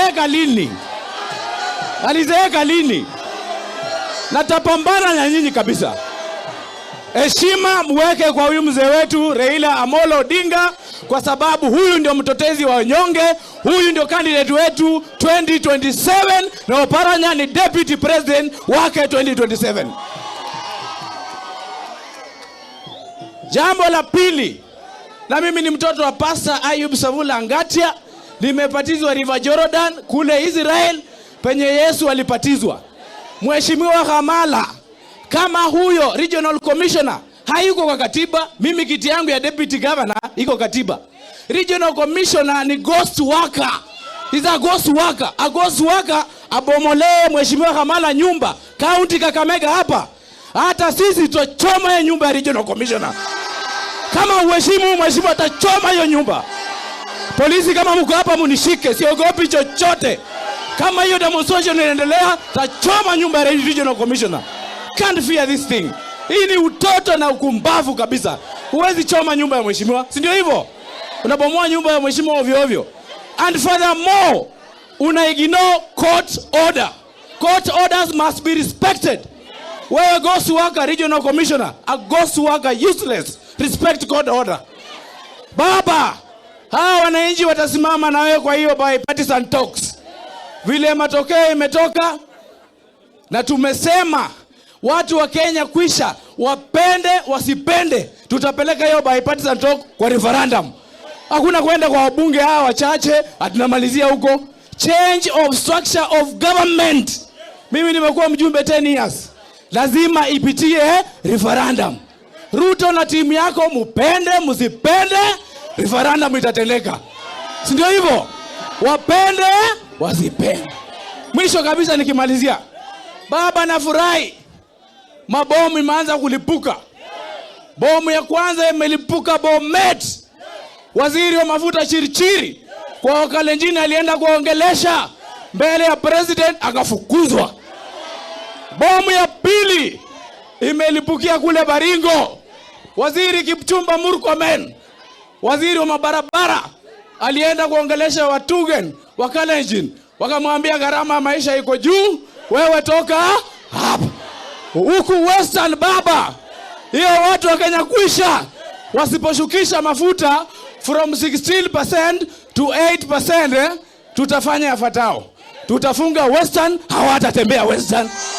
alizeeka lini? Alizeeka lini? Natapambana na nyinyi kabisa. Heshima muweke kwa huyu mzee wetu Raila Amolo Odinga, kwa sababu huyu ndio mtetezi wa wanyonge, huyu ndio candidate wetu 2027, na Oparanya ni deputy president wake 2027. Jambo la pili, na mimi ni mtoto wa Pastor Ayub Savula Ngatia, nimepatizwa River Jordan kule Israel penye Yesu alipatizwa. Mheshimiwa Hamala, kama huyo regional commissioner hayuko kwa katiba, mimi kiti yangu ya deputy governor iko katiba. Regional commissioner ni ghost worker. He's a ghost worker. A ghost worker abomole Mheshimiwa Hamala nyumba county Kakamega hapa. Hata sisi tutachoma hiyo nyumba ya regional commissioner. Kama uheshimu mheshimiwa atachoma hiyo nyumba. Polisi kama mko hapa munishike, siogopi chochote. Kama hiyo demonstration inaendelea, tutachoma nyumba ya regional commissioner. Can't fear this thing. Hii ni utoto na ukumbavu kabisa. Huwezi choma nyumba ya mheshimiwa, si ndio hivyo? Unabomoa nyumba ya mheshimiwa ovyo ovyo. And furthermore, una-ignore court order. Court orders must be respected. Wewe ghost worker, regional commissioner, a ghost worker, useless. Respect court order. Baba, hawa wananchi watasimama na wewe kwa hiyo bipartisan talks. Vile matokeo imetoka, na tumesema watu wa Kenya kwisha, wapende wasipende, tutapeleka hiyo bipartisan talk kwa referendum. Hakuna kwenda kwa wabunge hawa wachache atunamalizia huko. Change of structure of government. Mimi nimekuwa mjumbe 10 years. Lazima ipitie referendum. Ruto na timu yako mupende msipende, referendum itatendeka. Si ndio hivyo? Wapende wasipende. Mwisho kabisa nikimalizia, baba nafurahi, mabomu imeanza kulipuka. Bomu ya kwanza imelipuka Bomet. Waziri wa mafuta Chirichiri kwa Wakalenjin alienda kuongelesha mbele ya president akafukuzwa. Bomu ya pili imelipukia kule Baringo. Waziri Kipchumba Murkomen, waziri wa mabarabara, alienda kuongelesha Watugen Wakalenjin, wakamwambia gharama ya maisha iko juu, wewe toka hapa. Huku Western baba, hiyo watu wa Kenya kwisha, wasiposhukisha mafuta from 16% to 8%, tutafanya yafuatayo. Tutafunga Western, hawatatembea Western.